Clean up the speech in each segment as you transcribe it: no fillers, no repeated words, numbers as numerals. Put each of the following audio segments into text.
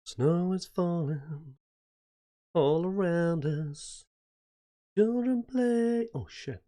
Snow is falling all around us. Children play. Oh shit.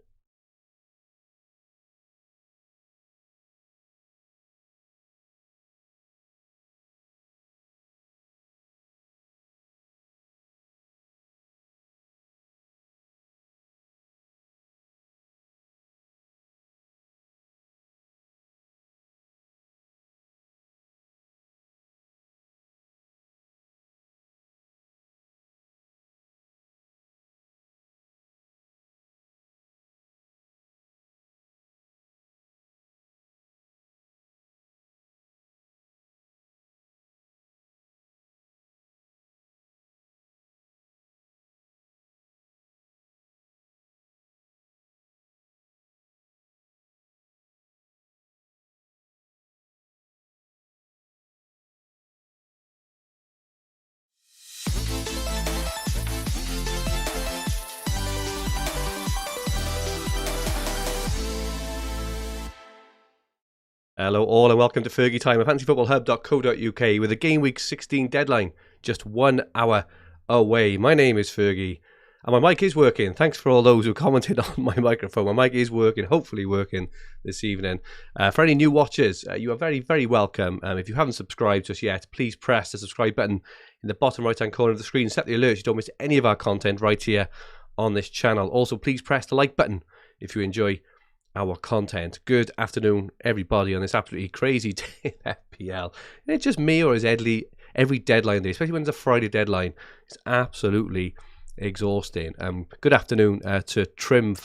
Hello all and welcome to Fergi Time at fantasyfootballhub.co.uk with a Game Week 16 deadline just 1 hour away. My name is Fergie and my mic is working. Thanks for all those who commented on my microphone. My mic is working, hopefully working this evening. For any new watchers, you are very, very welcome. If you haven't subscribed just yet, please press the subscribe button in the bottom right hand corner of the screen. Set the alerts so you don't miss any of our content right here on this channel. Also, please press the like button if you enjoy our content. Good afternoon, everybody, on this absolutely crazy day in FPL. And it's just me, or is Edley every deadline day, especially when it's a Friday deadline? It's absolutely exhausting. Good afternoon to Trim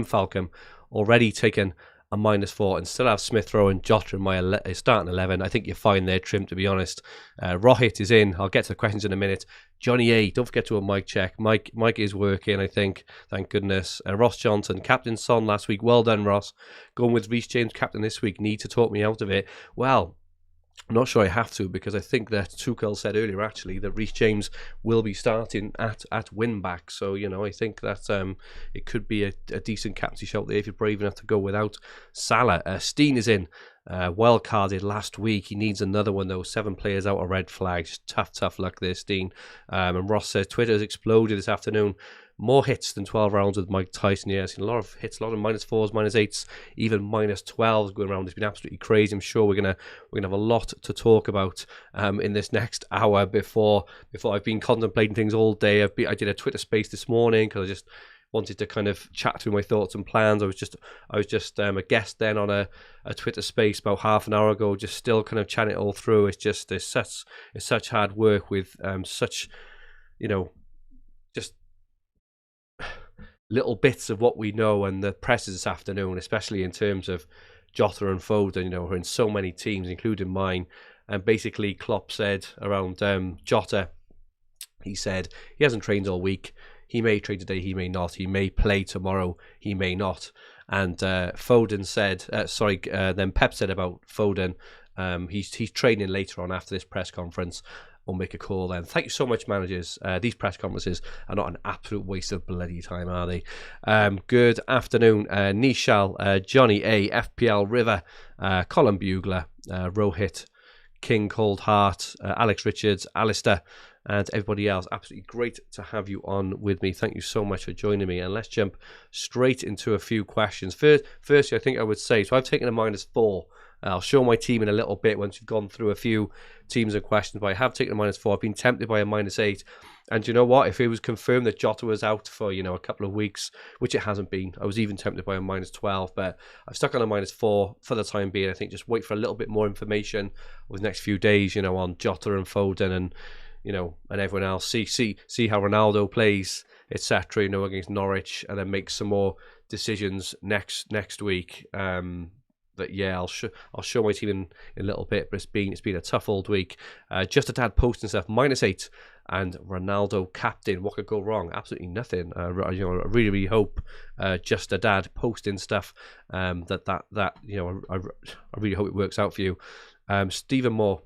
Falcon, already taken a -4 and still have Smith Rowe and Jotter in my starting 11. I think you're fine there, Trim, to be honest. Rohit is in. I'll get to the questions in a minute. Johnny A, don't forget to a mic check. Mike is working, I think. Thank goodness. Ross Johnson, captain Son last week. Well done, Ross. Going with Reece James, captain this week. Need to talk me out of it. Well, I'm not sure I have to, because I think that Tuchel said earlier actually that Reece James will be starting at win back. So, you know, I think that it could be a decent captaincy shout there if you're brave enough to go without Salah. Steen is in. Wild carded last week. He needs another one though. 7 players out of red flags. Tough luck there, Steen. And Ross says Twitter has exploded this afternoon. More hits than 12 rounds with Mike Tyson. Yeah, I've seen a lot of hits, a lot of -4s, -8s, even -12s going around. It's been absolutely crazy. I'm sure we're gonna have a lot to talk about in this next hour. Before I've been contemplating things all day. I did a Twitter space this morning because I just wanted to kind of chat through my thoughts and plans. I was just a guest then on a Twitter space about half an hour ago, just still kind of chatting it all through. It's such hard work with such, you know, just little bits of what we know, and the presses this afternoon, especially in terms of Jotter and Foden, you know, who are in so many teams, including mine. And basically Klopp said around Jotter, he said he hasn't trained all week. He may train today, he may not. He may play tomorrow, he may not. And Foden said, then Pep said about Foden, he's training later on after this press conference. We'll make a call then. Thank you so much, managers. These press conferences are not an absolute waste of bloody time, are they? Good afternoon, Nishal, Johnny A, FPL River, Colin Bugler, Rohit, King Cold Heart, Alex Richards, Alistair, and everybody else. Absolutely great to have you on with me. Thank you so much for joining me. And let's jump straight into a few questions. Firstly, I think I would say, so I've taken a -4. I'll show my team in a little bit once we've gone through a few teams and questions, but I have taken a -4. I've been tempted by a -8. And you know what? If it was confirmed that Jotter was out for, you know, a couple of weeks, which it hasn't been, I was even tempted by a -12, but I've stuck on a -4 for the time being. I think just wait for a little bit more information over the next few days, you know, on Jotter and Foden and, you know, and everyone else. See how Ronaldo plays, etc., you know, against Norwich, and then make some more decisions next week. But yeah, I'll show my team in a little bit. But it's been a tough old week. Just a tad posting stuff, -8, and Ronaldo captain. What could go wrong? Absolutely nothing. I really hope just a dad posting stuff that you know. I really hope it works out for you. Stephen Moore.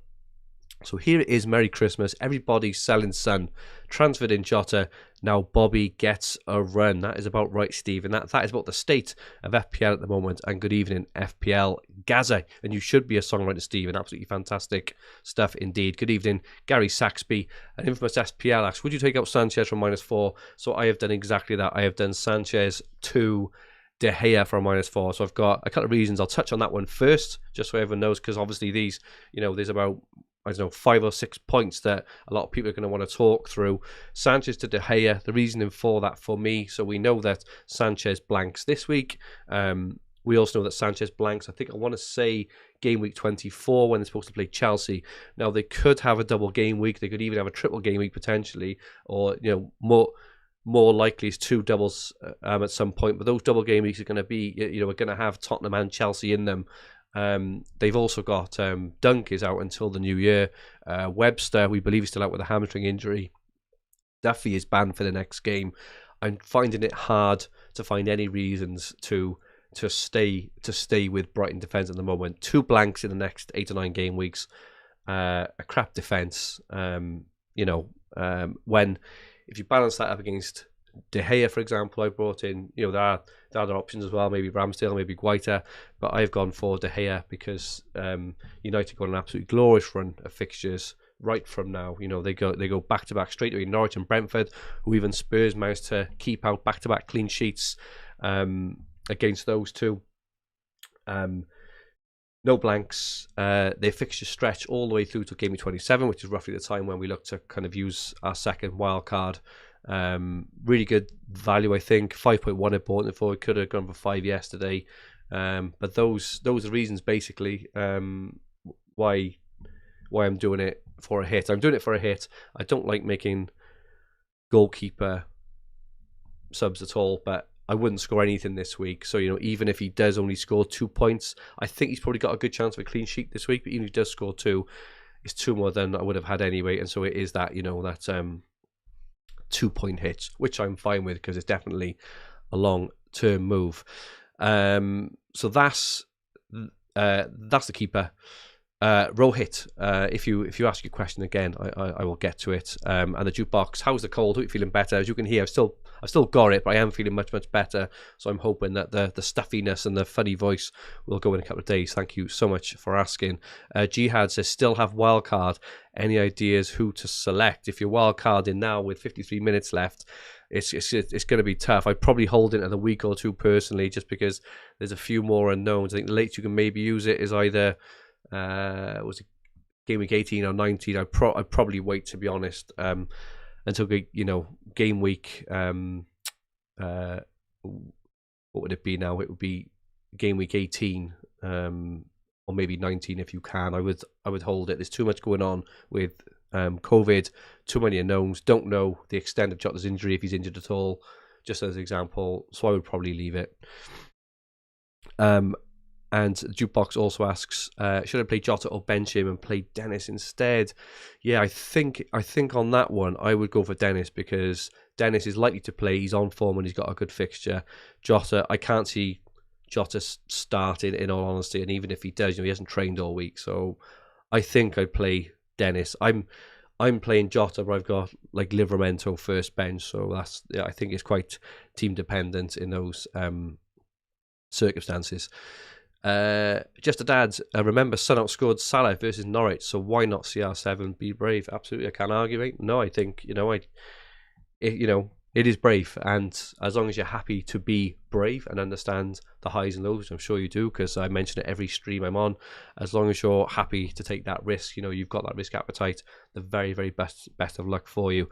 So here it is, Merry Christmas. Everybody's selling Son. Transferred in Jotter. Now Bobby gets a run. That is about right, Steve. And that is about the state of FPL at the moment. And good evening, FPL Gaza. And you should be a songwriter, Steve. And absolutely fantastic stuff indeed. Good evening, Gary Saxby. An infamous SPL asks, would you take out Sanchez from -4? So I have done exactly that. I have done Sanchez to De Gea for a -4. So I've got a couple of reasons. I'll touch on that one first, just so everyone knows, because obviously these, there's about 5 or 6 points that a lot of people are going to want to talk through. Sanchez to De Gea, the reasoning for that for me. So we know that Sanchez blanks this week. We also know that Sanchez blanks, I want to say, game week 24 when they're supposed to play Chelsea. Now, they could have a double game week. They could even have a triple game week potentially, or, more likely is 2 doubles at some point. But those double game weeks are going to be, we're going to have Tottenham and Chelsea in them. They've also got Dunk is out until the new year. Webster, we believe, is still out with a hamstring injury. Duffy is banned for the next game. I'm finding it hard to find any reasons to stay with Brighton defence at the moment. 2 blanks in the next 8 or 9 game weeks. A crap defence. When if you balance that up against De Gea, for example, I brought in, there are other options as well, maybe Ramsdale, maybe Guaita, but I've gone for De Gea because United got an absolutely glorious run of fixtures right from now. They go back to back straight away, Norwich and Brentford, who even Spurs managed to keep out back to back clean sheets against those two. No blanks. Their fixture stretch all the way through to game week 27, which is roughly the time when we look to kind of use our second wild card. Really good value, I think. 5.1 important for it. Could have gone for 5 yesterday. But those are reasons basically why I'm doing it for a hit. I'm doing it for a hit. I don't like making goalkeeper subs at all, but I wouldn't score anything this week. So, even if he does only score 2 points, I think he's probably got a good chance of a clean sheet this week. But even if he does score 2, it's 2 more than I would have had anyway. And so it is that, that 2-point hit, which I'm fine with because it's definitely a long-term move. So that's the keeper. Rohit, if you ask your question again, I will get to it. And the jukebox, how's the cold? Are you feeling better? As you can hear, I've still got it, but I am feeling much better. So I'm hoping that the stuffiness and the funny voice will go in a couple of days. Thank you so much for asking. Jihad says, still have wildcard. Any ideas who to select? If you're wildcarding now with 53 minutes left, it's going to be tough. I'd probably hold it another week or two personally, just because there's a few more unknowns. I think the latest you can maybe use it is either was it game week 18 or 19. I'd probably wait, to be honest, until game week what would it be now? It would be game week 18 or maybe 19 if you can. I would hold it. There's too much going on with COVID, too many unknowns. Don't know the extent of Jotter's injury, if he's injured at all, just as an example. So I would probably leave it. And Jukebox also asks, should I play Jotter or bench him and play Dennis instead? Yeah, I think on that one, I would go for Dennis, because Dennis is likely to play. He's on form and he's got a good fixture. Jotter, I can't see Jotter starting, in all honesty. And even if he does, he hasn't trained all week. So I think I'd play Dennis. I'm playing Jotter, but I've got like Livramento first bench. So I think it's quite team dependent in those circumstances. Just a dad, remember Son outscored Salah versus Norwich, so why not CR7 be brave? Absolutely, I can't argue, mate. No, I think it is brave, and as long as you're happy to be brave and understand the highs and lows, which I'm sure you do, because I mention it every stream I'm on. As long as you're happy to take that risk, you've got that risk appetite. The very, very best of luck for you.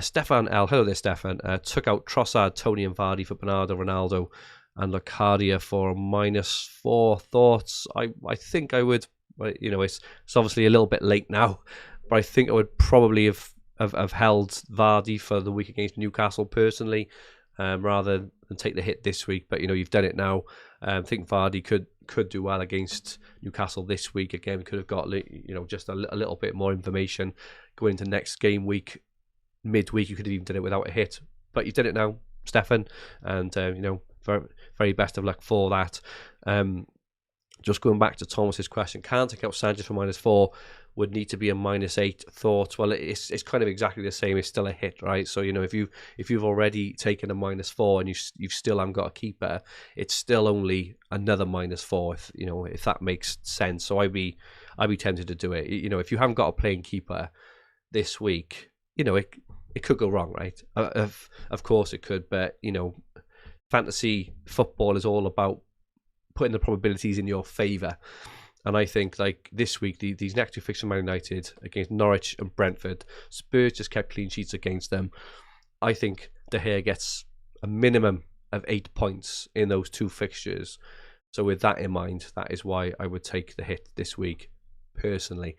Stefan L, hello there, Stefan. Took out Trossard, Tony, and Vardy for Bernardo, Ronaldo, and Locadia for -4. Thoughts? I think I would. It's obviously a little bit late now, but I think I would probably have held Vardy for the week against Newcastle personally, rather than take the hit this week. But you've done it now. I think Vardy could do well against Newcastle this week. Again, we could have got just a little bit more information going into next game week, midweek. You could have even done it without a hit, but you've done it now, Stefan, and very, very best of luck for that. just going back to Thomas's question, can't take out Sanchez for -4, would need to be a -8. Thoughts? Well, it's kind of exactly the same. It's still a hit, right? So, if you've already taken a -4 and you've still haven't got a keeper, it's still only another -4. If that makes sense. So I'd be tempted to do it. If you haven't got a playing keeper this week, it could go wrong, right? Of course it could, but fantasy football is all about putting the probabilities in your favour. And I think, like, this week, these next two fixtures, Man United against Norwich and Brentford, Spurs just kept clean sheets against them. I think De Gea gets a minimum of 8 points in those two fixtures. So with that in mind, that is why I would take the hit this week, personally.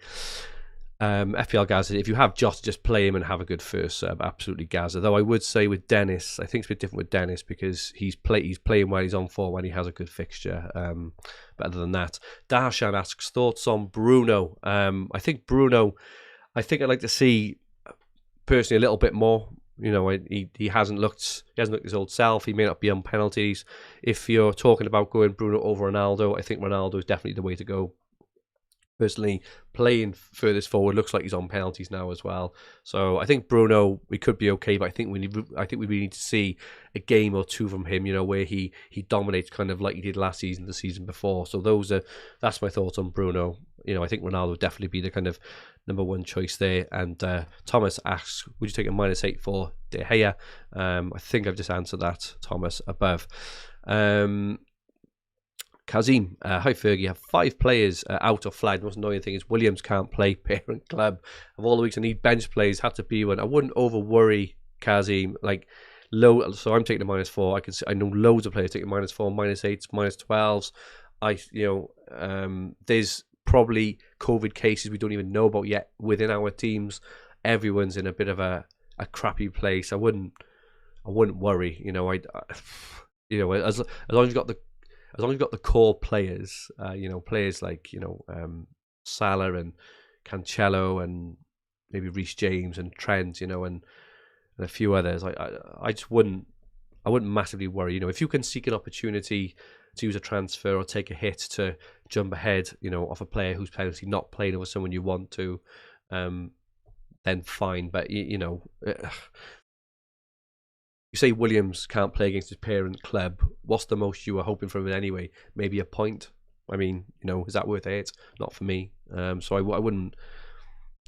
FPL Gaza, if you have Jotter, just play him and have a good first serve. Absolutely Gaza. Though I would say with Dennis, I think it's a bit different with Dennis because he's playing when he's on form, when he has a good fixture. But other than that, Darshan asks thoughts on Bruno. I think Bruno, I'd like to see personally a little bit more. He hasn't looked his old self. He may not be on penalties. If you're talking about going Bruno over Ronaldo, I think Ronaldo is definitely the way to go. Personally, playing furthest forward, looks like he's on penalties now as well. So I think Bruno, we could be okay, but I think we really need to see a game or two from him, where he dominates kind of like he did last season, the season before. So that's my thoughts on Bruno. I think Ronaldo would definitely be the kind of number one choice there. And Thomas asks, would you take a -8 for De Gea? I think I've just answered that, Thomas, above. Kazim, hi Fergie, you have 5 players out or flagged. The most annoying thing is Williams can't play parent club. Of all the weeks I need bench plays, had to be one. I wouldn't over worry, Kazim. So I'm taking a -4. I know loads of players taking -4, -8s, -12s. There's probably COVID cases we don't even know about yet within our teams. Everyone's in a bit of a crappy place. I wouldn't worry. As long as you've got the core players, players like, Salah and Cancelo and maybe Reece James and Trent, and a few others, I wouldn't massively worry. If you can seek an opportunity to use a transfer or take a hit to jump ahead, off a player who's potentially not playing over someone you want to, then fine. But, you say Williams can't play against his parent club. What's the most you were hoping from him anyway? Maybe a point. I mean, is that worth it? Not for me. So I wouldn't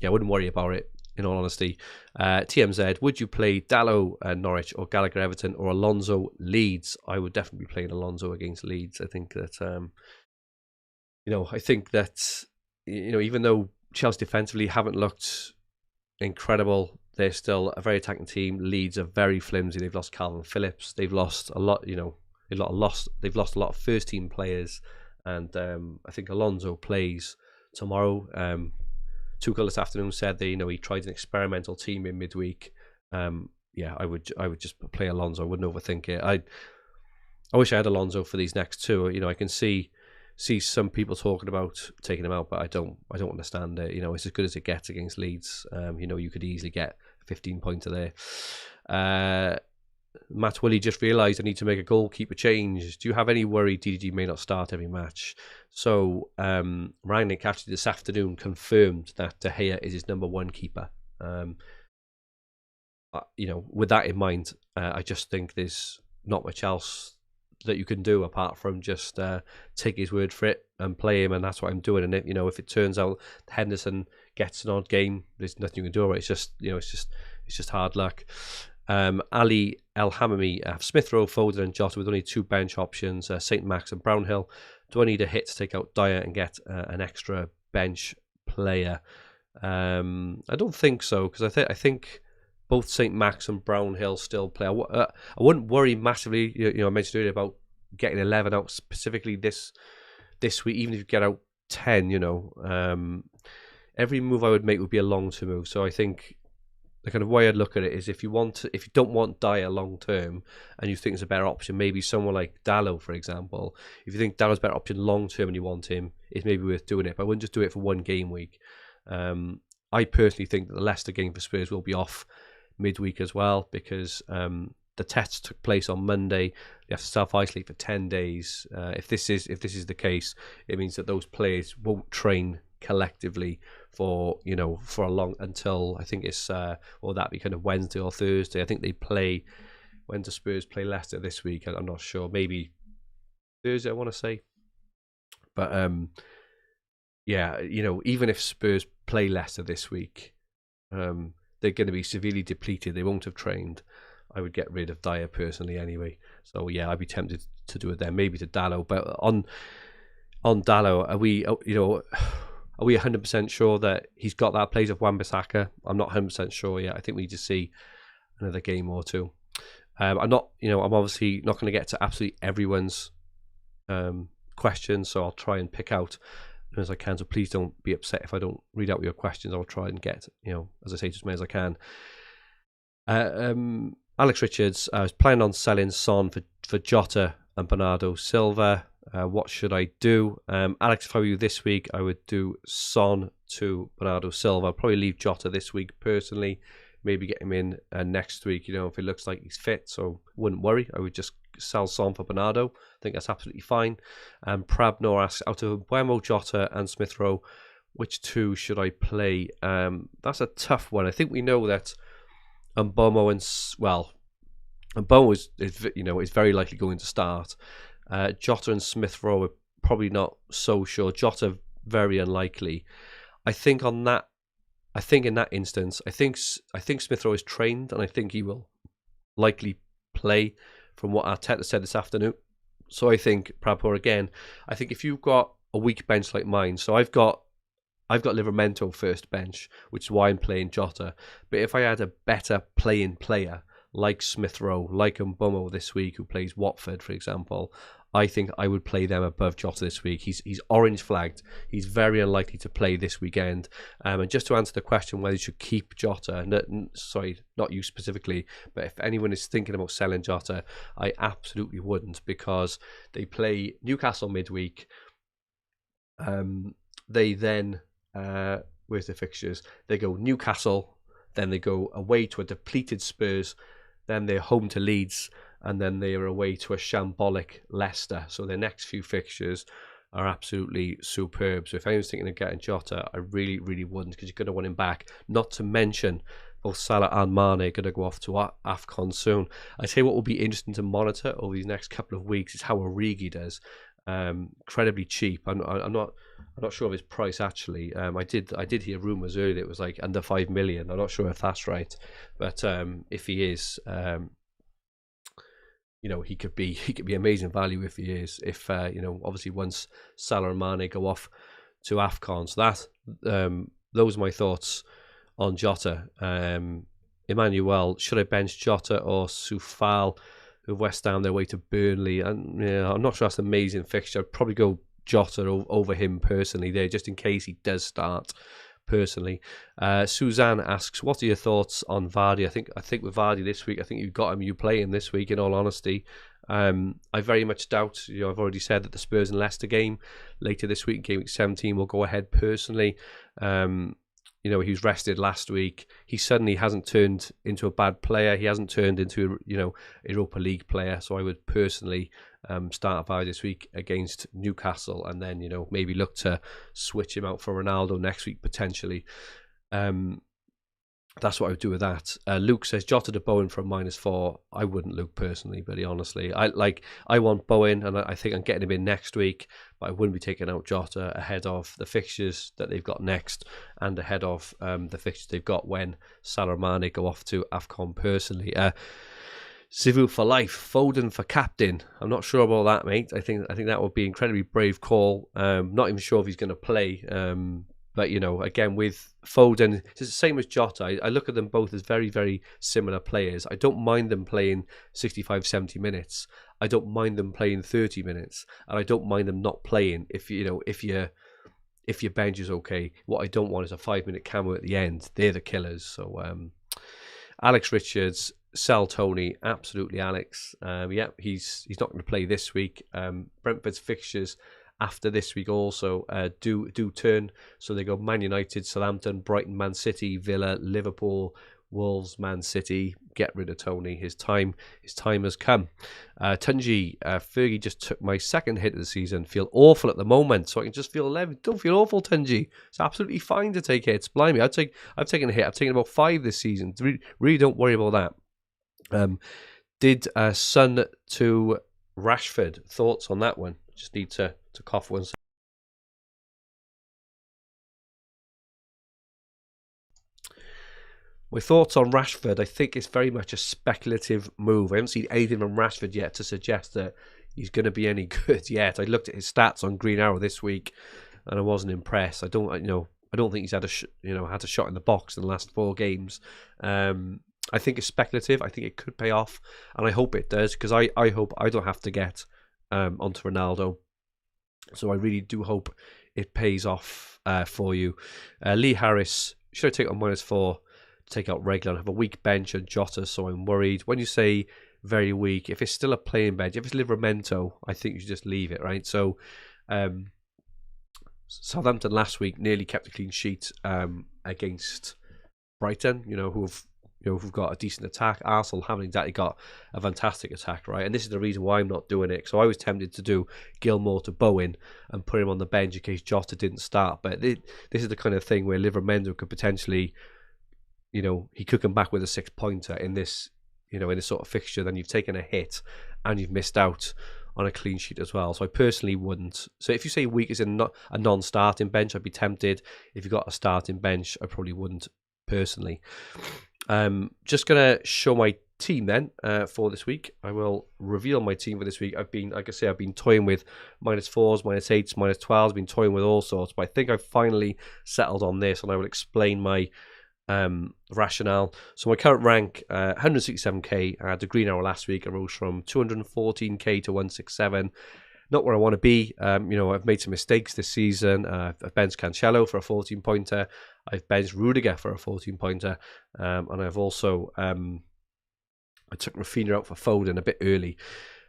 worry about it, in all honesty. TMZ, would you play Dallo Norwich or Gallagher Everton or Alonso Leeds? I would definitely be playing Alonso against Leeds. I think that, even though Chelsea defensively haven't looked incredible, they're still a very attacking team. Leeds are very flimsy. They've lost Calvin Phillips. They've lost a lot. They've lost a lot of first team players, and I think Alonso plays tomorrow. Tuchel this afternoon said that he tried an experimental team in midweek. I would just play Alonso. I wouldn't overthink it. I wish I had Alonso for these next two. I can see some people talking about taking him out, but I don't understand it. It's as good as it gets against Leeds. You could easily get 15 pointer there. Matt Willie just realised I need to make a goalkeeper change. Do you have any worry DDG may not start every match? So Rangnick actually this afternoon confirmed that De Gea is his number one keeper. With that in mind, I just think there's not much else that you can do apart from just take his word for it and play him, and that's what I'm doing. And if it turns out Henderson gets an odd game, there's nothing you can do about it. It's just it's just hard luck. Ali El Hamami, Smith Rowe, Foden and Jotter with only 2 bench options, St. Max and Brownhill. Do I need a hit to take out Dyer and get an extra bench player? I don't think so, because I think both St. Max and Brownhill still play. I wouldn't worry massively. I mentioned earlier about getting 11 out specifically this week, even if you get out 10. Every move I would make would be a long-term move. So I think the kind of way I'd look at it is if you don't want Dyer long term and you think it's a better option, maybe someone like Dallo, for example. If you think Dallo's a better option long term and you want him, it's maybe worth doing it. But I wouldn't just do it for one game week. I personally think that the Leicester game for Spurs will be off midweek as well, because the tests took place on Monday. They have to self-isolate for 10 days. If this is the case, it means that those players won't train collectively for a long, until I think it's or that be kind of Wednesday or Thursday. I think they play. When do Spurs play Leicester this week? I'm not sure. Maybe Thursday, I want to say. But yeah, even if Spurs play Leicester this week, they're going to be severely depleted. They won't have trained. I would get rid of Dyer personally anyway. So yeah, I'd be tempted to do it then, maybe to Dalot. But on Dalot, are we 100% sure that he's got that place of Wan-Bissaka? I'm not 100% sure yet. I think we need to see another game or two. I'm obviously not going to get to absolutely everyone's questions, so I'll try and pick out as I can. So please don't be upset if I don't read out your questions. I'll try and get, as I say, as many as I can. Alex Richards, I was planning on selling Son for Jotter and Bernardo Silva. What should I do? Alex, if I were you this week, I would do Son to Bernardo Silva. I'll probably leave Jotter this week personally. Maybe get him in next week, if it looks like he's fit. So wouldn't worry. I would just sell Son for Bernardo. I think that's absolutely fine. Prabnor asks, out of Mbeumo, Jotter and Smith Rowe, which two should I play? That's a tough one. I think we know that Mbeumo is very likely going to start. Jotter and Smith Rowe are probably not so sure. Jotter very unlikely. I think in that instance, I think Smith Rowe is trained, and I think he will likely play from what Arteta said this afternoon. So I think Prabnor again. I think if you've got a weak bench like mine, so I've got Livramento first bench, which is why I'm playing Jotter. But if I had a better playing player like Smith Rowe, like Mbeumo this week, who plays Watford, for example, I think I would play them above Jotter this week. He's orange flagged. He's very unlikely to play this weekend. And just to answer the question whether you should keep Jotter, sorry, not you specifically, but if anyone is thinking about selling Jotter, I absolutely wouldn't, because they play Newcastle midweek. They then, where's the fixtures? They go Newcastle, then they go away to a depleted Spurs, then they're home to Leeds, and then they are away to a shambolic Leicester. So their next few fixtures are absolutely superb. So if anyone's thinking of getting Jotter, I really, really wouldn't, because you're going to want him back. Not to mention, both Salah and Mane are going to go off to AFCON soon. I say what will be interesting to monitor over these next couple of weeks is how Origi does. Incredibly cheap. I'm not sure of his price actually. I did hear rumours earlier it was like under 5 million. I'm not sure if that's right, but if he is, he could be amazing value if he is. If obviously once Salah and Mane go off to AFCON. So that those are my thoughts on Jotter. Emmanuel, should I bench Jotter or Soufal, who West Ham their way to Burnley? And I'm not sure that's an amazing fixture. I'd probably go Jotter over him personally there, just in case he does start personally. Suzanne asks, what are your thoughts on Vardy? I think with Vardy this week, I think you got him, you play him this week, in all honesty. I very much doubt, I've already said that the Spurs and Leicester game later this week, game week 17, will go ahead personally. He was rested last week. He suddenly hasn't turned into a bad player. He hasn't turned into Europa League player. So I would personally start Vardy this week against Newcastle, and then maybe look to switch him out for Ronaldo next week potentially. That's what I would do with that. Luke says Jotter to Bowen for a -4. I wouldn't, Luke, personally, very honestly. I want Bowen, and I think I'm getting him in next week, but I wouldn't be taking out Jotter ahead of the fixtures that they've got next, and ahead of the fixtures they've got when Salah and Mane go off to AFCON personally. Sivu for life, Foden for captain. I'm not sure about that, mate. I think that would be an incredibly brave call. Not even sure if he's going to play. But, again, with Foden, it's the same as Jotter. I look at them both as very, very similar players. I don't mind them playing 65, 70 minutes. I don't mind them playing 30 minutes. And I don't mind them not playing if your bench is okay. What I don't want is a 5-minute camo at the end. They're the killers. So, Alex Richards, sell Tony. Absolutely, Alex. He's not going to play this week. Brentford's fixtures after this week also do turn. So they go Man United, Southampton, Brighton, Man City, Villa, Liverpool, Wolves, Man City, get rid of Tony. His time has come. Tunji, Fergie just took my second hit of the season. Feel awful at the moment, so I can just feel 11. Don't feel awful, Tunji. It's absolutely fine to take hits. Blimey, I've taken a hit. I've taken about 5 this season. Really don't worry about that. Did Son to Rashford. Thoughts on that one? Just need to cough one second. My thoughts on Rashford, I think it's very much a speculative move. I haven't seen anything from Rashford yet to suggest that he's going to be any good yet. I looked at his stats on Green Arrow this week, and I wasn't impressed. I don't think he's had a shot in the box in the last 4 games. I think it's speculative. I think it could pay off, and I hope it does, because I hope I don't have to get onto Ronaldo. So I really do hope it pays off for you. Lee Harris, should I take on -4? Take out regular and have a weak bench and Jotter, so I'm worried. When you say very weak, if it's still a playing bench, if it's Livramento, I think you should just leave it, right? So Southampton last week nearly kept a clean sheet against Brighton, who've got a decent attack. Arsenal haven't exactly got a fantastic attack, right? And this is the reason why I'm not doing it. So I was tempted to do Gilmour to Bowen and put him on the bench in case Jota didn't start. But this is the kind of thing where Livramento could potentially, he could come back with a 6-pointer in this, in this sort of fixture. Then you've taken a hit and you've missed out on a clean sheet as well. So I personally wouldn't. So if you say weak is in a non-starting bench, I'd be tempted. If you've got a starting bench, I probably wouldn't personally. Just going to show my team then for this week. I will reveal my team for this week. I've been toying with -4s, -8s, -12s, been toying with all sorts, but I think I've finally settled on this, and I will explain my rationale. So my current rank, 167k. I had the Green Arrow last week. I rose from 214k to 167. Not where I want to be. I've made some mistakes this season. I've benched Cancelo for a 14-pointer. I've benched Rudiger for a 14-pointer. And I've also I took Rafinha out for Foden a bit early.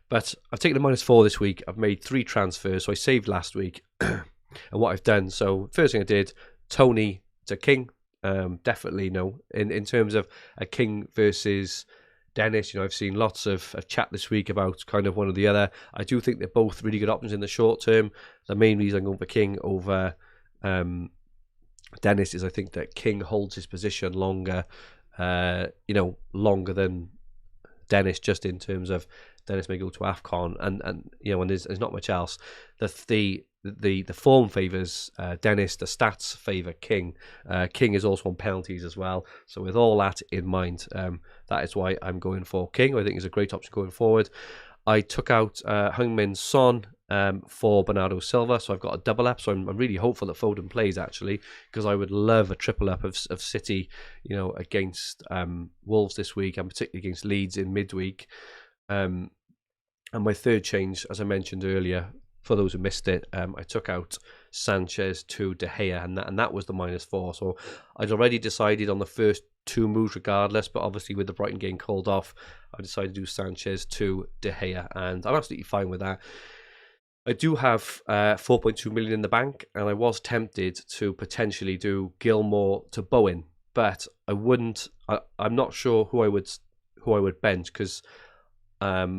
But I've taken a -4 this week. I've made 3 transfers, so I saved last week. And what I've done, so first thing I did, Tony to King. Definitely no. In terms of a King versus Dennis, I've seen lots of chat this week about kind of one or the other. I do think they're both really good options in the short term. The main reason I'm going for King over Dennis is I think that King holds his position longer, longer than Dennis, just in terms of Dennis may go to AFCON and there's not much else. The form favours Dennis, the stats favour King. King is also on penalties as well. So with all that in mind, that is why I'm going for King. I think it's a great option going forward. I took out Heung-min Son for Bernardo Silva, so I've got a double up. So I'm really hopeful that Foden plays, actually, because I would love a triple up of City, against Wolves this week, and particularly against Leeds in midweek. And my third change, as I mentioned earlier, for those who missed it, I took out Sanchez to De Gea, and that was the -4. So I'd already decided on the first 2 moves regardless, but obviously with the Brighton game called off, I decided to do Sanchez to De Gea, and I'm absolutely fine with that. I do have 4.2 million in the bank, and I was tempted to potentially do Gilmour to Bowen, but I wouldn't. I'm not sure who I would bench, because a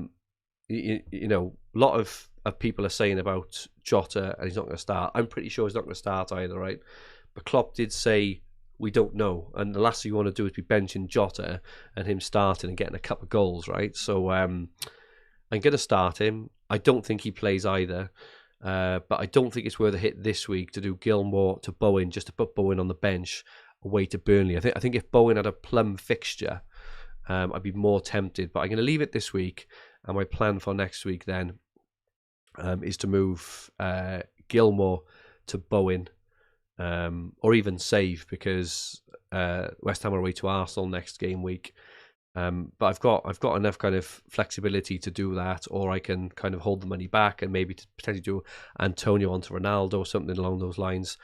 lot of people are saying about Jotter and he's not going to start. I'm pretty sure he's not going to start either, right? But Klopp did say we don't know, and the last thing you want to do is be benching Jotter and him starting and getting a couple of goals, right? So I'm going to start him. I don't think he plays either, but I don't think it's worth a hit this week to do Gilmour to Bowen, just to put Bowen on the bench away to Burnley. I think if Bowen had a plum fixture, I'd be more tempted, but I'm going to leave it this week, and my plan for next week then is to move Gilmour to Bowen, or even save, because West Ham are away to Arsenal next game week. But I've got enough kind of flexibility to do that, or I can kind of hold the money back and maybe potentially do Antonio onto Ronaldo or something along those lines.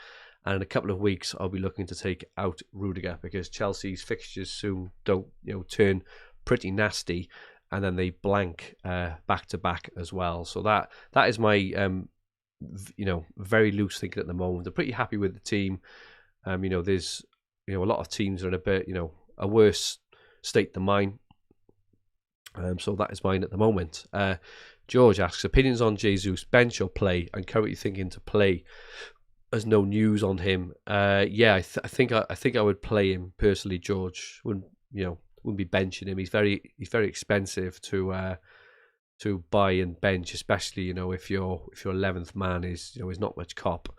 And in a couple of weeks, I'll be looking to take out Rudiger, because Chelsea's fixtures soon don't turn pretty nasty, and then they blank back to back as well. So that is my very loose thinking at the moment. I'm pretty happy with the team. There's a lot of teams are in a bit a worse state than mine. So that is mine at the moment. George asks, opinions on Jesus, bench or play? I'm currently thinking to play. There's no news on him. Yeah, I think I would play him personally. George wouldn't be benching him. He's very expensive to buy and bench, especially if your 11th man is not much cop.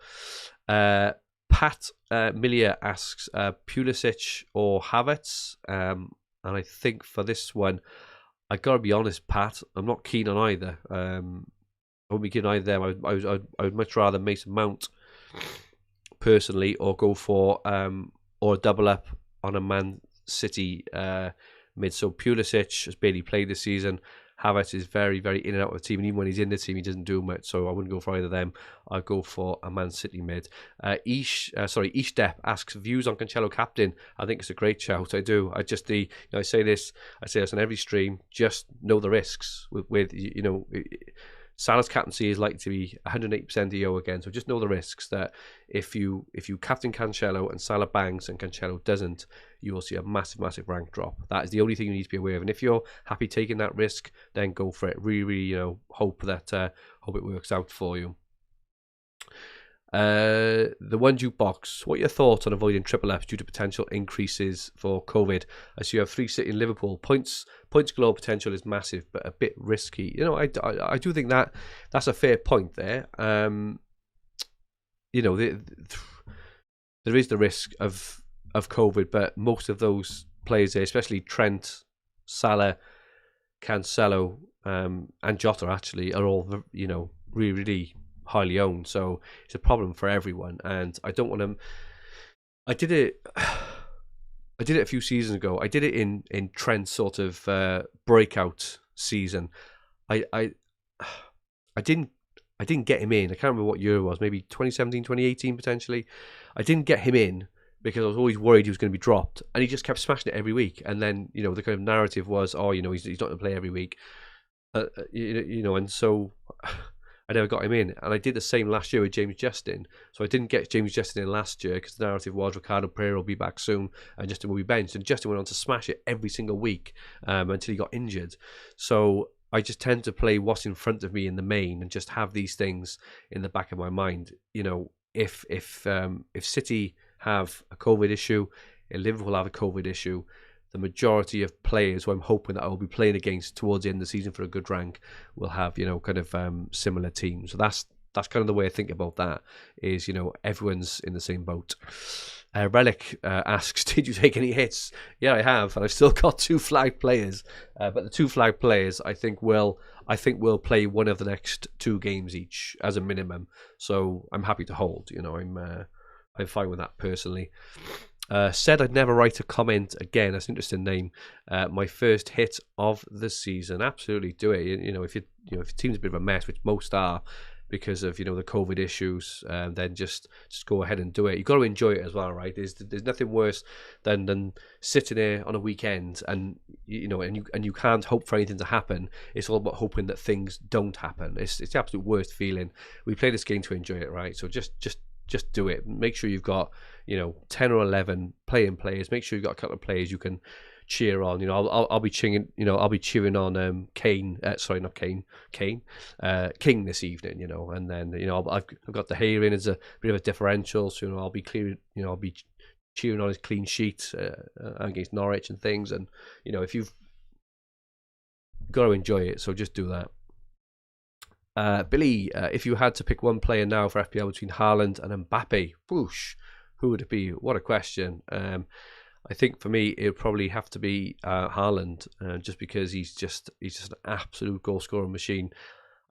Pat Millia asks, Pulisic or Havertz, and I think for this one, I gotta be honest, Pat, I'm not keen on either. I wouldn't be keen on either of them. I would much rather Mason Mount personally, or go for or double up on a Man City mid. So Pulisic has barely played this season. Havertz is very, very in and out of the team, and even when he's in the team, he doesn't do much. So I wouldn't go for either of them. I'd go for a Man City mid. Ishdep asks views on Cancelo captain. I think it's a great shout. I do. I say this on every stream. Just know the risks with Salah's captaincy is likely to be 108% EO again, so just know the risks that if you captain Cancelo and Salah bangs and Cancelo doesn't, you will see a massive rank drop. That is the only thing you need to be aware of, and if you're happy taking that risk, then go for it. Really, hope it works out for you. The one jukebox. What are your thoughts on avoiding triple Fs due to potential increases for COVID? I see you have 3 City in Liverpool. Points galore potential is massive, but a bit risky. I do think that's a fair point there. There is the risk of COVID, but most of those players there, especially Trent, Salah, Cancelo, and Jotter actually are all really highly owned, so it's a problem for everyone, and I don't want to. I did it a few seasons ago. I did it in Trent's sort of breakout season. I didn't get him in. I can't remember what year it was, maybe 2017, 2018 potentially. I didn't get him in because I was always worried he was going to be dropped, and he just kept smashing it every week. And then the kind of narrative was, he's not going to play every week, and so I never got him in. And I did the same last year with James Justin. So I didn't get James Justin in last year because the narrative was Ricardo Pereira will be back soon and Justin will be benched. And Justin went on to smash it every single week until he got injured. So I just tend to play what's in front of me in the main and just have these things in the back of my mind. If City have a COVID issue, if Liverpool have a COVID issue, the majority of players who I'm hoping that I'll be playing against towards the end of the season for a good rank will have, kind of similar teams. So that's kind of the way I think about that is, everyone's in the same boat. Relic asks, did you take any hits? Yeah, I have, and I've still got 2 flagged players. But the 2 flagged players, I think will play one of the next 2 games each as a minimum. So I'm happy to hold. I'm fine with that personally. Said I'd never write a comment again. That's an interesting name. My first hit of the season. Absolutely do it. If your team's a bit of a mess, which most are because of the COVID issues, then just go ahead and do it. You've got to enjoy it as well, right? There's nothing worse than sitting there on a weekend and you can't hope for anything to happen. It's all about hoping that things don't happen. It's the absolute worst feeling. We play this game to enjoy it, right? So just do it. Make sure you've got 10 or 11 playing players. Make sure you've got a couple of players you can cheer on. I'll be cheering. I'll be cheering on Kane. Sorry, not Kane. King this evening. And then I've got the hair in as a bit of a differential. So I'll be clearing. I'll be cheering on his clean sheet against Norwich and things. And if you've got to enjoy it, so just do that. Billy, if you had to pick one player now for FPL between Haaland and Mbappe, whoosh, who would it be? What a question. I think for me, it would probably have to be Haaland, just because he's just an absolute goal scoring machine.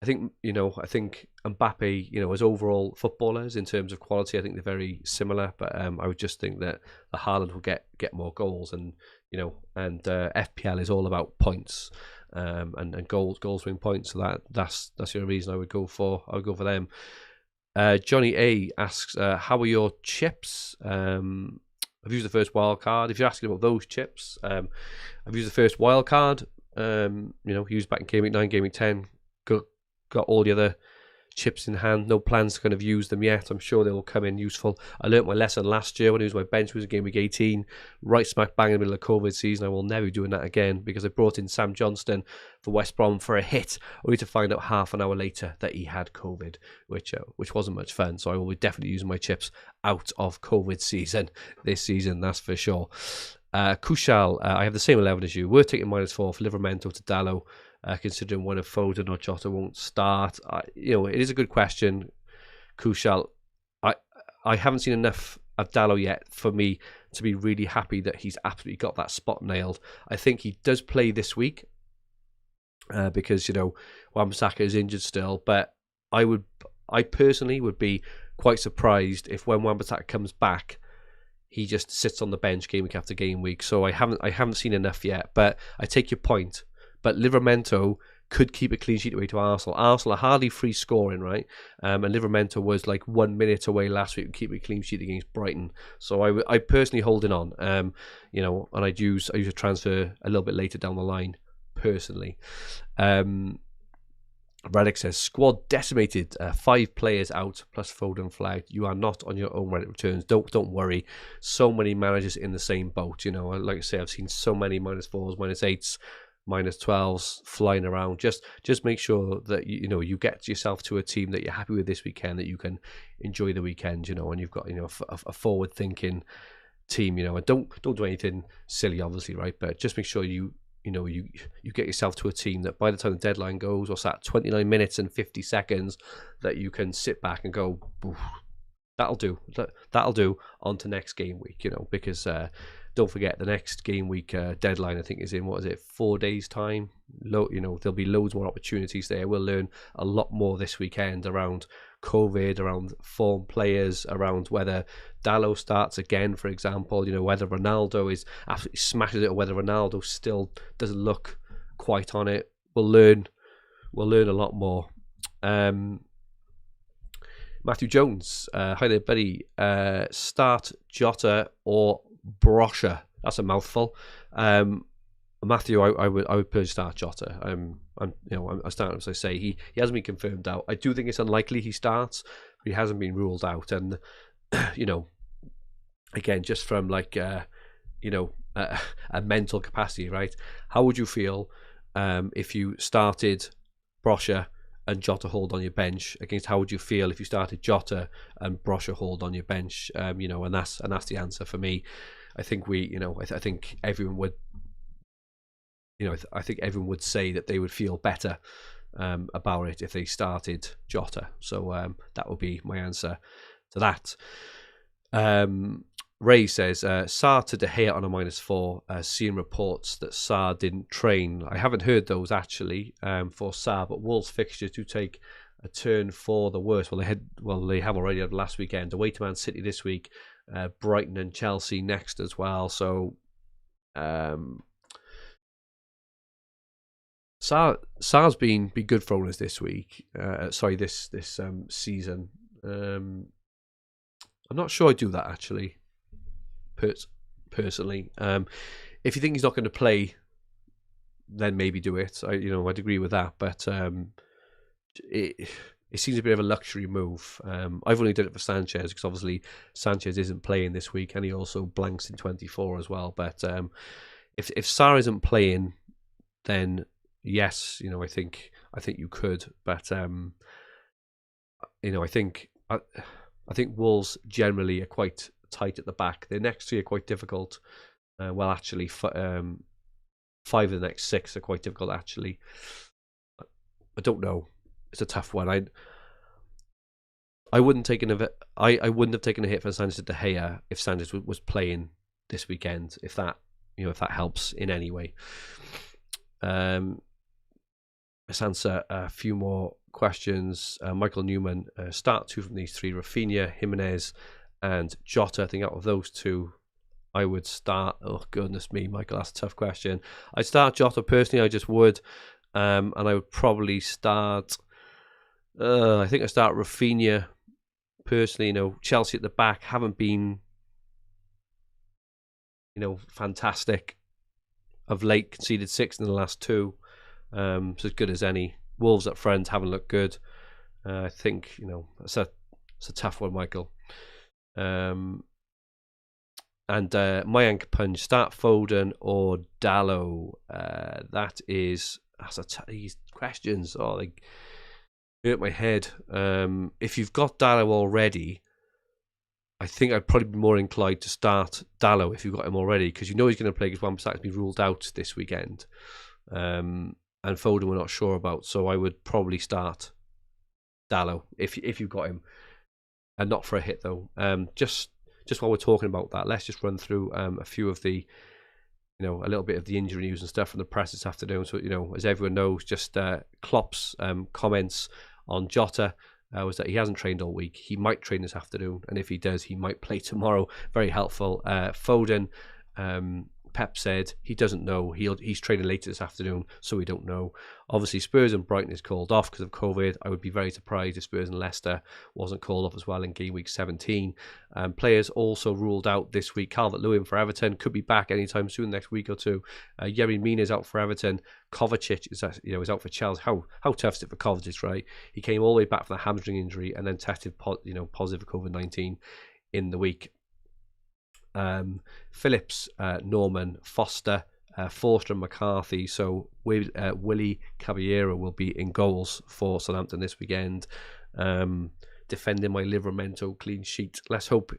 I think Mbappe, as overall footballers in terms of quality, I think they're very similar. But I would just think that the Haaland will get more goals, and FPL is all about points. And goals win points, so that's the only reason I would go for them. Johnny A asks, how are your chips? I've used the first wild card. If you're asking about those chips, I've used the first wild card. Used back in Game Week 9, Game Week 10. Got all the other chips in hand. No plans to kind of use them yet. I'm sure they will come in useful. I learnt my lesson last year when I used my bench was game week 18, right smack bang in the middle of COVID season. I will never be doing that again because I brought in Sam Johnston for West Brom for a hit, only to find out half an hour later that he had COVID, which wasn't much fun. So I will be definitely using my chips out of COVID season this season, that's for sure. Kushal, I have the same 11 as you. We're taking -4 for Livramento to Dallo. Considering one of Foden or Jotter won't start, it is a good question, Kushal. I haven't seen enough of Dallo yet for me to be really happy that he's absolutely got that spot nailed. I think he does play this week because Wan-Bissaka is injured still, but I personally would be quite surprised if when Wan-Bissaka comes back, he just sits on the bench game week after game week. So I haven't seen enough yet, but I take your point. But Livramento could keep a clean sheet away to Arsenal. Arsenal are hardly free scoring, right? And Livramento was like 1 minute away last week to keep a clean sheet against Brighton. So I personally holding on, and I'd use a transfer a little bit later down the line, personally. Relic says, squad decimated, 5 players out plus Foden flagged. You are not on your own when it returns. Don't worry. So many managers in the same boat. Like I say, I've seen so many -4s, -8s, -12s flying around. Just make sure that you get yourself to a team that you're happy with this weekend, that you can enjoy the weekend, and you've got a forward thinking team, and don't do anything silly, obviously, right? But just make sure you get yourself to a team that by the time the deadline goes, or at 29 minutes and 50 seconds, that you can sit back and go, that'll do on to next game week, because don't forget the next game week deadline, I think, is in 4 days time. There'll be loads more opportunities there. We'll learn a lot more this weekend around COVID, around form players, around whether Dallo starts again, for example, whether Ronaldo is absolutely smashes it or whether Ronaldo still doesn't look quite on it. We'll learn a lot more. Matthew Jones, hi there, buddy. Start Jotter or Brosher? That's a mouthful. Matthew, I would personally start Jotter. I'm starting, as I say, he hasn't been confirmed out. I do think it's unlikely he starts, but he hasn't been ruled out. And again, just from like a mental capacity, right? How would you feel if you started Brosher and Jotter hold on your bench against? How would you feel if you started Jotter and Brosher hold on your bench? And that's the answer for me. I think I think everyone would, I think everyone would say that they would feel better about it if they started Jotter. So that would be my answer to that. Ray says, Sarr to De Gea on a -4, seeing reports that Sarr didn't train. I haven't heard those actually for Sarr, but Wolves fixtures do take a turn for the worse. They have already had last weekend, away to Man City this week, Brighton and Chelsea next as well. So Sarr's been good for owners this week. This season. I'm not sure I do that actually. Personally, if you think he's not going to play, then maybe do it. I'd agree with that, but it seems a bit of a luxury move. I've only done it for Sanchez because obviously Sanchez isn't playing this week, and he also blanks in 24 as well. But if Sarr isn't playing, then yes, I think you could. But I think Wolves generally are quite tight at the back. Their next 3 are quite difficult. Actually, 5 of the next 6 are quite difficult. Actually, I don't know. It's a tough one. I wouldn't I wouldn't have taken a hit for Sanchez De Gea if Sanchez was playing this weekend. If that helps in any way. Let's answer a few more questions. Michael Newman, start 2 from these 3: Rafinha, Jimenez, and Jotter. I think out of those 2, I would start. Oh goodness me, Michael, that's a tough question. I'd start Jotter personally. I just would, and I would probably start. I think I start Rafinha personally. Chelsea at the back haven't been, fantastic of late. Conceded 6 in the last 2, so as good as any. Wolves up front haven't looked good. I think, it's a tough one, Michael. And my anchor punch, start Foden or Dallo. These questions. Oh, they hurt my head. If you've got Dallo already, I think I'd probably be more inclined to start Dallo if you've got him already, because he's going to play because Wan-Bissaka's been ruled out this weekend. And Foden we're not sure about, so I would probably start Dallo if you've got him, and not for a hit though. Just while we're talking about that, let's just run through a few of the, a little bit of the injury news and stuff from the press this afternoon. So, as everyone knows, just Klopp's comments on Jotter was that he hasn't trained all week. He might train this afternoon, and if he does, he might play tomorrow. Very helpful. Foden, Pep said he doesn't know. He's training later this afternoon, so we don't know. Obviously, Spurs and Brighton is called off because of COVID. I would be very surprised if Spurs and Leicester wasn't called off as well in game week 17. Players also ruled out this week. Calvert-Lewin for Everton could be back anytime soon, next week or two. Yerry Mina is out for Everton. Kovacic is out for Chelsea. How tough is it for Kovacic, right? He came all the way back from the hamstring injury and then tested positive for COVID-19 in the week. Phillips, Norman, Foster, Forster and McCarthy. So Willie Caballero will be in goals for Southampton this weekend, defending my Livramento clean sheet. Let's hope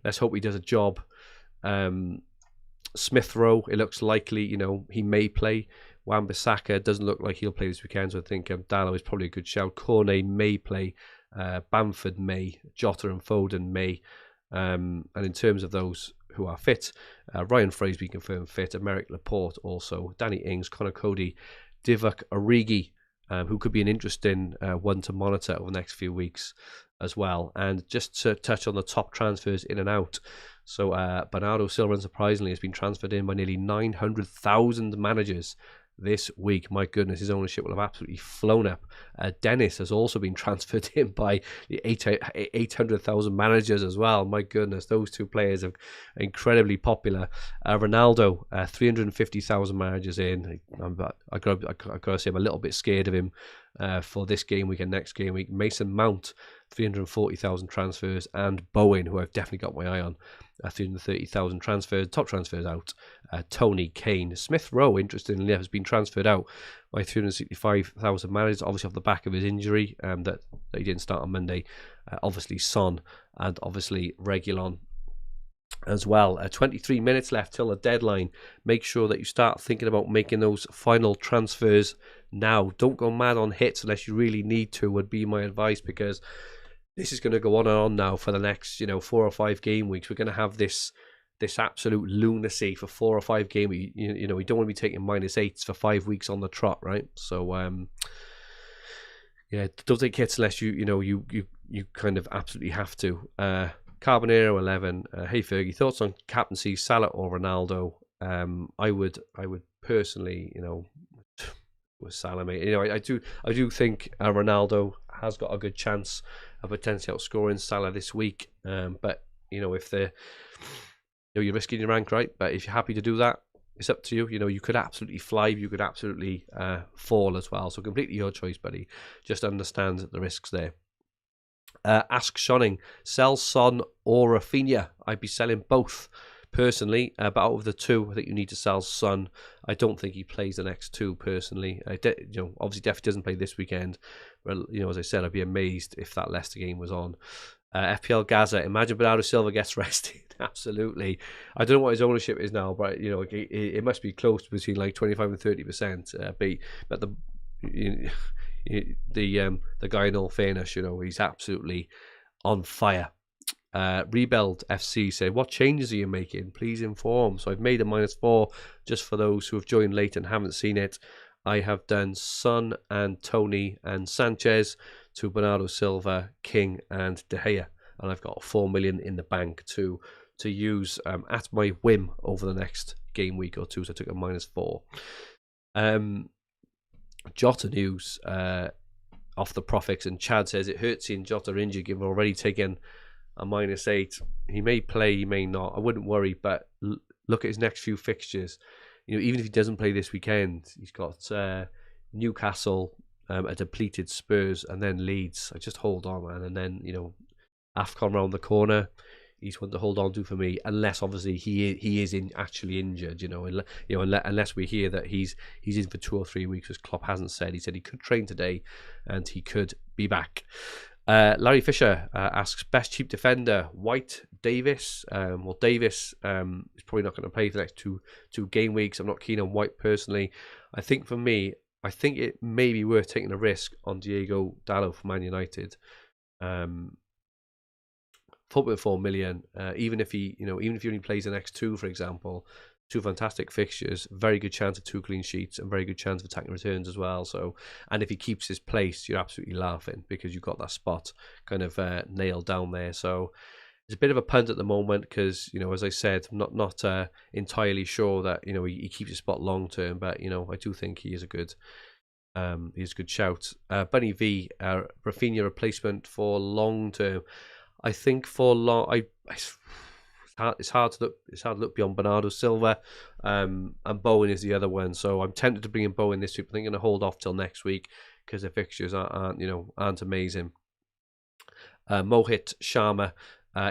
he does a job. Smith Rowe, it looks likely, he may play. Wan-Bissaka doesn't look like he'll play this weekend, so I think Dallo is probably a good shout. Cornet may play. Bamford may. Jotter and Foden may. And in terms of those who are fit, Ryan Fraser confirmed fit, Emerick Laporte also, Danny Ings, Conor Cody, Divock Origi, who could be an interesting one to monitor over the next few weeks as well. And just to touch on the top transfers in and out, so Bernardo Silva, unsurprisingly, has been transferred in by nearly 900,000 managers this week. My goodness, his ownership will have absolutely flown up. Dennis has also been transferred in by the 800,000 managers as well. My goodness, those two players are incredibly popular. Ronaldo, 350,000 managers in. I got to say, I'm a little bit scared of him for this game week and next game week. Mason Mount, 340,000 transfers, and Bowen, who I've definitely got my eye on, 330,000 transfers. Top transfers out. Tony Kane. Smith Rowe, interestingly, has been transferred out by 365,000 managers, obviously off the back of his injury that he didn't start on Monday. Obviously Son, and obviously Reguilon as well. 23 minutes left till the deadline. Make sure that you start thinking about making those final transfers now. Don't go mad on hits unless you really need to, would be my advice, because this is going to go on and on now for the next 4 or 5 game weeks. We're going to have this absolute lunacy for 4 or 5 game weeks. We don't want to be taking -8s for 5 weeks on the trot, right? So don't take hits unless you kind of absolutely have to. Carbonero 11. Hey Fergie, thoughts on captaincy, Salah or Ronaldo? I would personally, with Salah, mate. I do think Ronaldo has got a good chance of potentially outscoring Salah this week. But if you're risking your rank, right? But if you're happy to do that, it's up to you. You could absolutely fly, you could absolutely fall as well. So completely your choice, buddy. Just understand the risks there. Ask Shonning, sell Son or Rafinha? I'd be selling both personally, but out of the two, I think you need to sell Son. I don't think he plays the next two personally. Obviously, definitely doesn't play this weekend. Well, as I said, I'd be amazed if that Leicester game was on. FPL Gaza, imagine Bernardo Silva gets rested. Absolutely. I don't know what his ownership is now, but it must be close to between like 25 and 30%. But the guy, in all fairness, he's absolutely on fire. Rebuild FC said, what changes are you making? Please inform. So I've made a -4 just for those who have joined late and haven't seen it. I have done Son and Tony and Sanchez to Bernardo Silva, King and De Gea, and I've got 4 million in the bank to use at my whim over the next game week or two. So I took a -4. Jotter news off the Profix, and Chad says it hurts seeing Jotter injured given already taken a -8. He may play, he may not. I wouldn't worry, but look at his next few fixtures. Even if he doesn't play this weekend, he's got Newcastle, a depleted Spurs, and then Leeds. I just hold on, man. And then, AFCON round the corner. He's one to hold on to for me, unless obviously he is actually injured. Unless we hear that he's in for 2 or 3 weeks, as Klopp hasn't said. He said he could train today, and he could be back. Larry Fisher asks, best cheap defender, White, Davis. Davis is probably not going to play for the next two game weeks. I'm not keen on White personally. I think for me, it may be worth taking a risk on Diego Dalot for Man United. 4.4 million. Even if he only plays the next 2, for example, 2 fantastic fixtures, very good chance of 2 clean sheets, and very good chance of attacking returns as well. So, and if he keeps his place, you're absolutely laughing because you've got that spot kind of nailed down there. So it's a bit of a punt at the moment because, as I said, I'm not entirely sure that he keeps his spot long term, but I do think he is a good. He's a good shout. Bunny V, Rafinha replacement for long term. I think for long, it's hard to look beyond Bernardo Silva, and Bowen is the other one. So I'm tempted to bring in Bowen this week. I think I'm going to hold off till next week because the fixtures aren't amazing. Mohit Sharma,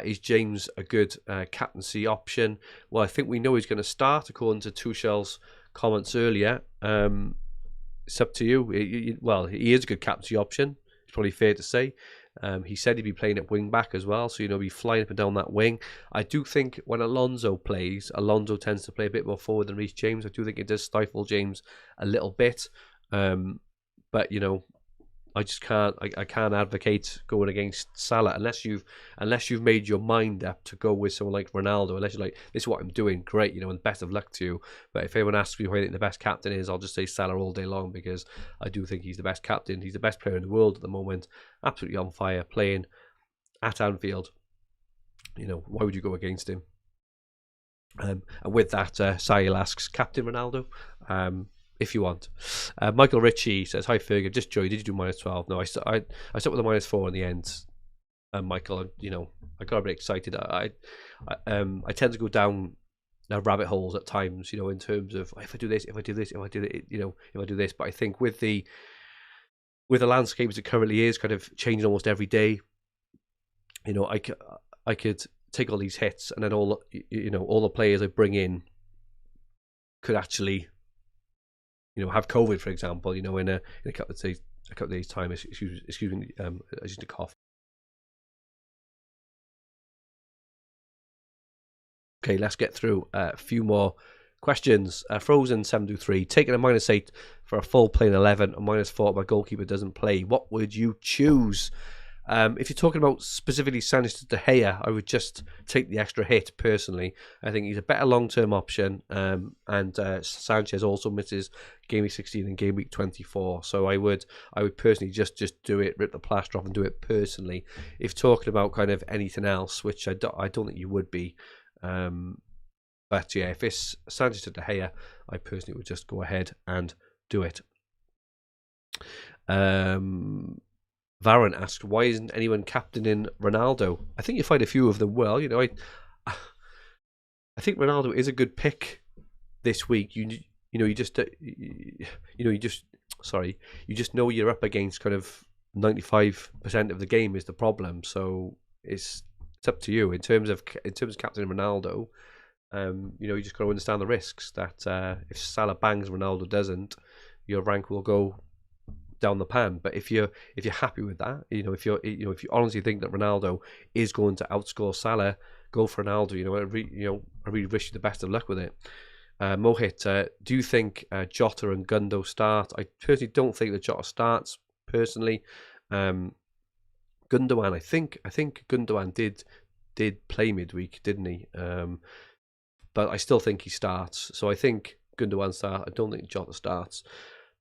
is James a good captaincy option? Well, I think we know he's going to start according to Tuchel's comments earlier. It's up to you. He is a good captaincy option. It's probably fair to say. He said he'd be playing at wing back as well, so be flying up and down that wing. I do think when Alonso plays, Alonso tends to play a bit more forward than Reece James. I do think it does stifle James a little bit, but I just can't. I can't advocate going against Salah unless you've made your mind up to go with someone like Ronaldo. Unless you're like, this is what I'm doing, great, and best of luck to you. But if anyone asks me who I think the best captain is, I'll just say Salah all day long because I do think he's the best captain. He's the best player in the world at the moment, absolutely on fire, playing at Anfield. Why would you go against him? And with that, Sahil asks, Captain Ronaldo. If you want. Michael Ritchie says, hi Ferg, I've just joined. Did you do -12? No, I stuck with a -4 in the end. Michael, I got a bit excited. I tend to go down rabbit holes at times, in terms of if I do this, if I do this, if I do it, if I do this. But I think with the landscape as it currently is, kind of changing almost every day, I could take all these hits, and then all the players I bring in could actually have COVID, for example, in a couple of days time. Excuse me, I just need to cough. Okay, let's get through a few more questions. Frozen 723, taking a -8 for a full playing 11, a -4 my goalkeeper doesn't play. What would you choose? If you're talking about specifically Sanchez De Gea, I would just take the extra hit personally. I think he's a better long-term option, and Sanchez also misses Game Week 16 and Game Week 24. So I would personally just do it, rip the plaster off and do it personally. If talking about kind of anything else, which I don't think you would be, but yeah, if it's Sanchez De Gea, I personally would just go ahead and do it. Varron asked, why isn't anyone captaining Ronaldo? I think you find a few of them will. I think Ronaldo is a good pick this week. You just know you're up against kind of 95% of the game is the problem. So it's up to you in terms of captaining Ronaldo. You just got to understand the risks that if Salah bangs, Ronaldo doesn't, your rank will go down the pan. But if you're happy with that, if you honestly think that Ronaldo is going to outscore Salah, go for Ronaldo. I really wish you the best of luck with it. Mohit, do you think Jotter and Gundo start? I personally don't think that Jotter starts personally. Gundogan, I think Gundogan did play midweek, didn't he? But I still think he starts. So I think Gundogan starts. I don't think Jotter starts,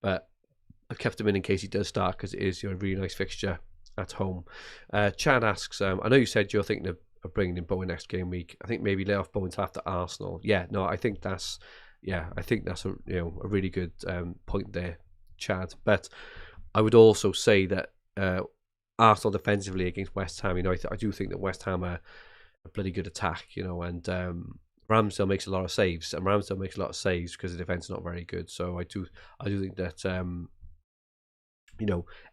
but I've kept him in case he does start because it is a really nice fixture at home. Chad asks, I know you said you're thinking of bringing in Bowen next game week. I think maybe lay off Bowen till after Arsenal. Yeah, no, I think that's a really good point there, Chad. But I would also say that Arsenal defensively against West Ham, I do think that West Ham are a bloody good attack, and Ramsdale makes a lot of saves, because the defense is not very good. So I do think that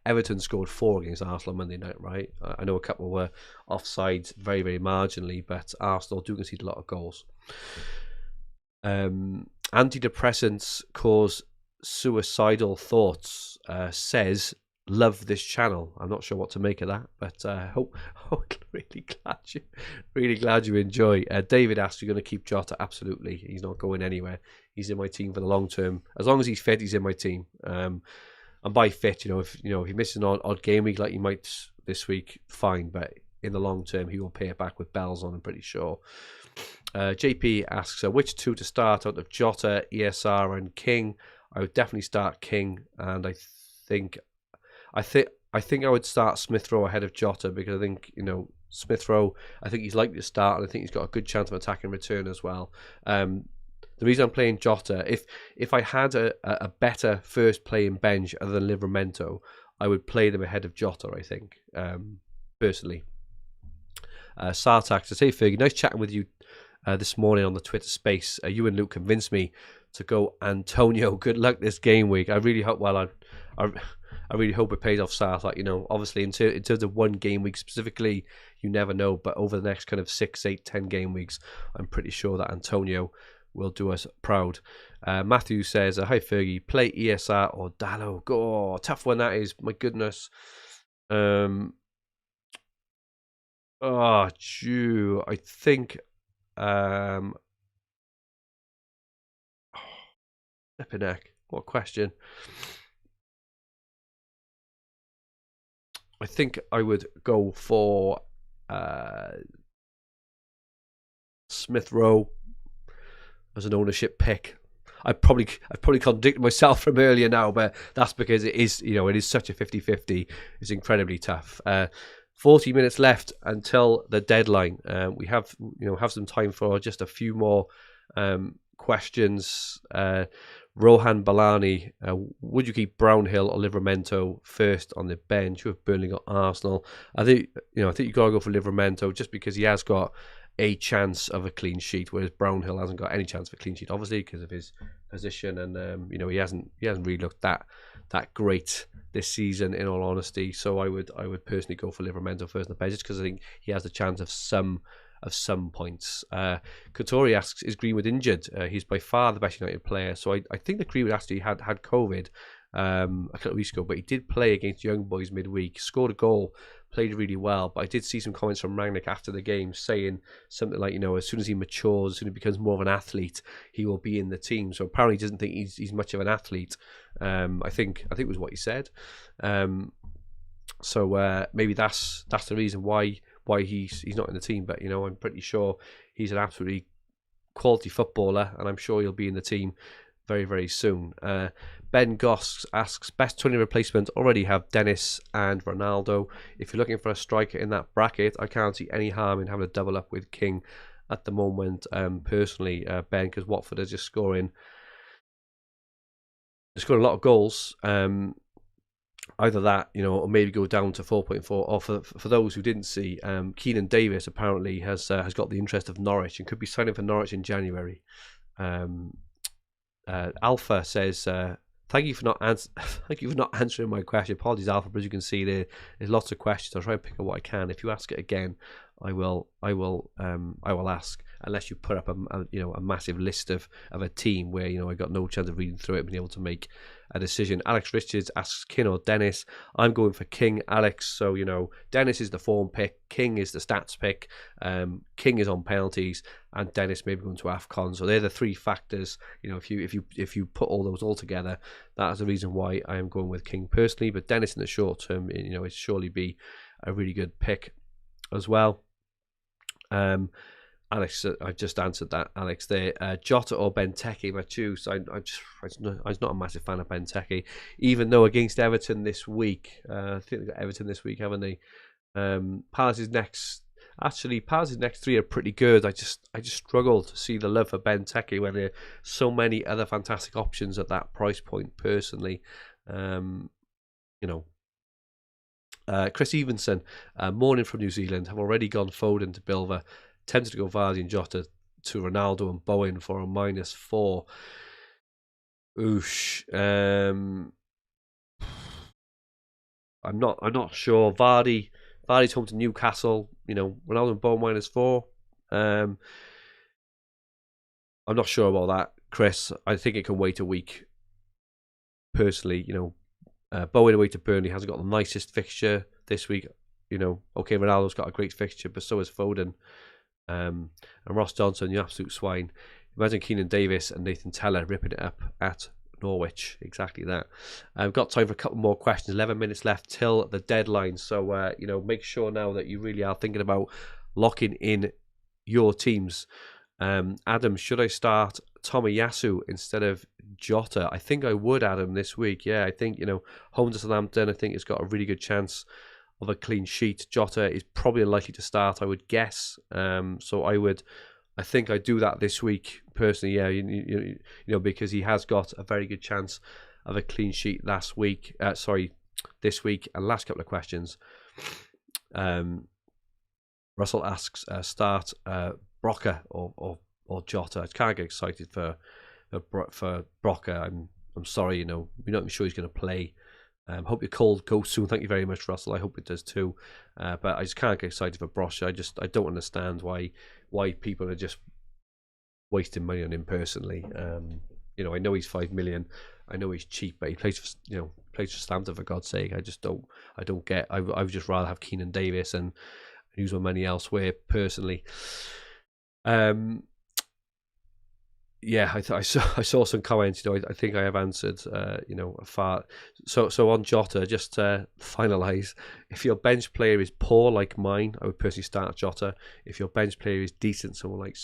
Everton scored 4 against Arsenal Monday night, right? I know a couple were offside very, very marginally, but Arsenal do concede a lot of goals. Antidepressants cause suicidal thoughts, says, love this channel. I'm not sure what to make of that, but really glad you enjoy. David asks, you're going to keep Jotter? Absolutely. He's not going anywhere. He's in my team for the long term. As long as he's fit, he's in my team. And by fit, if he misses an odd game week like he might this week, fine. But in the long term, he will pay it back with bells on, I'm pretty sure. JP asks, which 2 to start out of Jotter, ESR, and King? I would definitely start King, and I think I would start Smith Rowe ahead of Jotter, because I think Smith Rowe, I think he's likely to start, and I think he's got a good chance of attacking return as well. The reason I'm playing Jotter, if I had a better first playing bench other than Livramento, I would play them ahead of Jotter, I think, personally. Sartak says, hey Fergie, nice chatting with you this morning on the Twitter space. You and Luke convinced me to go Antonio. Good luck this game week. I really hope, I really hope it pays off South. Obviously in terms of one game week specifically, you never know, but over the next kind of 6, 8, 10 game weeks, I'm pretty sure that Antonio will do us proud. Matthew says, hi Fergie, play ESR or Dallo. Go, tough one that is, my goodness. I think Epineck. What question? I think I would go for Smith Rowe as an ownership pick. I've probably contradicted myself from earlier now, but that's because it is such a 50-50. It's incredibly tough. 40 minutes left until the deadline. We have some time for just a few more questions. Rohan Balani, would you keep Brownhill or Livramento first on the bench with Burnley or Arsenal? I think you got to go for Livramento just because he has got a chance of a clean sheet, whereas Brownhill hasn't got any chance of a clean sheet, obviously because of his position, and he hasn't really looked that great this season, in all honesty. So I would personally go for Livramento first on the bench, just because I think he has the chance of some points. Katori asks, is Greenwood injured? He's by far the best United player. So I think that Greenwood actually had COVID a couple of weeks ago, but he did play against Young Boys midweek, scored a goal, played really well. But I did see some comments from Rangnick after the game saying something like, as soon as he matures, as soon as he becomes more of an athlete, he will be in the team. So apparently he doesn't think he's much of an athlete. I think was what he said. So maybe that's the reason why he's not in the team. But I'm pretty sure he's an absolutely quality footballer, and I'm sure he'll be in the team very, very soon. Ben Goss asks, best 20 replacement, already have Dennis and Ronaldo. If you're looking for a striker in that bracket, I can't see any harm in having a double up with King at the moment, personally, Ben, because Watford are just scoring a lot of goals. Either that, or maybe go down to 4.4. Or for those who didn't see, Keenan Davis apparently has got the interest of Norwich and could be signing for Norwich in January. Alpha says, thank you for not answering my question. Apologies, Alpha, but as you can see, there's lots of questions. I'll try and pick up what I can. If you ask it again, I will ask, unless you put up a massive list of a team where I got no chance of reading through it and being able to make a decision. Alex Richards asks King or Dennis. I'm going for King, Alex. So Dennis is the form pick, King is the stats pick, King is on penalties, and Dennis maybe going to AFCON. So they're the three factors. If you put all those all together, that is the reason why I am going with King personally. But Dennis in the short term, it surely be a really good pick as well. Alex, I've just answered that, Alex, there. Jotter or Benteke, my choose. I'm not a massive fan of Benteke, even though against Everton this week, I think they've got Everton this week, haven't they? Palace's next 3 are pretty good. I just struggle to see the love for Benteke when there are so many other fantastic options at that price point, personally. Chris Evenson, morning from New Zealand, have already gone Foden to Bilver. Tempted to go Vardy and Jotter to Ronaldo and Bowen for a -4. Oosh. I'm not sure. Vardy's home to Newcastle. Ronaldo and Bone -4. I'm not sure about that, Chris. I think it can wait a week. Personally, Bowen away to Burnley hasn't got the nicest fixture this week. Okay, Ronaldo's got a great fixture, but so has Foden. And Ross Johnson, you absolute swine. Imagine Keenan Davis and Nathan Teller ripping it up at Norwich. Exactly that. I've got time for a couple more questions. 11 minutes left till the deadline. So, make sure now that you really are thinking about locking in your teams. Adam, should I start Tomiyasu instead of Jotter? I think I would, Adam, this week. Yeah, I think, home to Southampton, I think it's got a really good chance of a clean sheet. Jotter is probably unlikely to start, I would guess. So I think I'd do that this week, personally, yeah, because he has got a very good chance of a clean sheet this week. And last couple of questions. Russell asks, start Brocker or Jotter. I can't get excited for Brocker. I'm sorry, we're not even sure he's going to play. Hope your cold goes soon. Thank you very much, Russell. I hope it does too. But I just can't get excited for Brocker. I don't understand why people are just wasting money on him personally. I know he's 5 million. I know he's cheap, but he plays for Southampton, for God's sake. I don't get. I would just rather have Keenan Davis and use my money elsewhere personally. Yeah, I saw some comments. I think I have answered. Far. So on Jotter, just to finalise, if your bench player is poor like mine, I would personally start Jotter. If your bench player is decent, someone like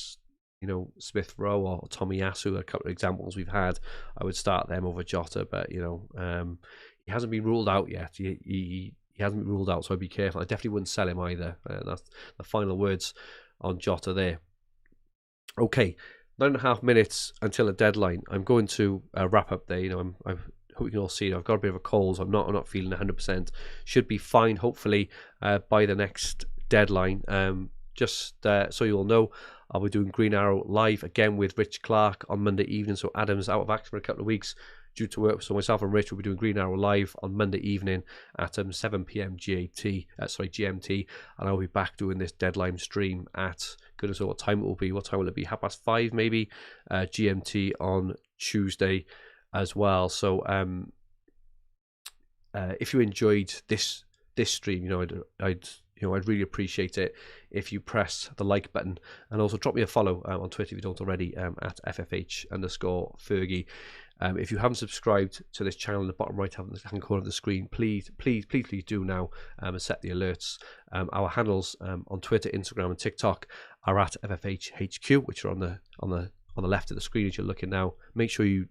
Smith Rowe or Tomiyasu, a couple of examples we've had, I would start them over Jotter. But he hasn't been ruled out yet. He hasn't been ruled out, so I'd be careful. I definitely wouldn't sell him either. That's the final words on Jotter there. Okay. 9.5 minutes until the deadline. I'm going to wrap up there. I hope you can all see. I've got a bit of a cold, so I'm not feeling 100%. Should be fine, hopefully, by the next deadline. Just so you all know, I'll be doing Green Arrow live again with Rich Clark on Monday evening. So Adam's out of action for a couple of weeks due to work. So myself and Rich will be doing Green Arrow live on Monday evening at 7 p.m. GMT, and I'll be back doing this deadline stream at goodness knows what time it will be. What time will it be? 5:30 maybe GMT on Tuesday as well. So if you enjoyed this stream, I'd really appreciate it if you press the like button, and also drop me a follow on Twitter if you don't already, at FFH_Fergi. If you haven't subscribed to this channel in the bottom right hand corner of the screen, please do now, and set the alerts. Our handles on Twitter, Instagram, and TikTok are at FFHHQ, which are on the left of the screen as you're looking now. Make sure you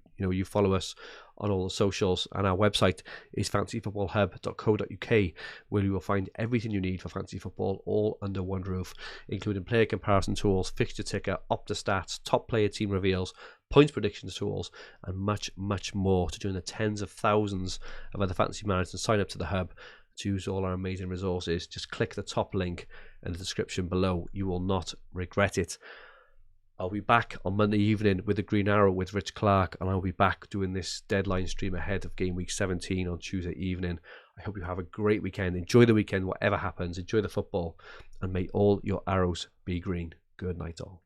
follow us on all the socials, and our website is fantasyfootballhub.co.uk, where you will find everything you need for fantasy football all under one roof, including player comparison tools, fixture ticker, Opta stats, top player team reveals, points predictions tools, and much more to join the tens of thousands of other fantasy managers and sign up to the hub to use all our amazing resources. Just click the top link in the description below. You will not regret it. I'll be back on Monday evening with the Green Arrow with Rich Clark, and I'll be back doing this deadline stream ahead of Game Week 17 on Tuesday evening. I hope you have a great weekend. Enjoy the weekend, whatever happens. Enjoy the football, and may all your arrows be green. Good night all.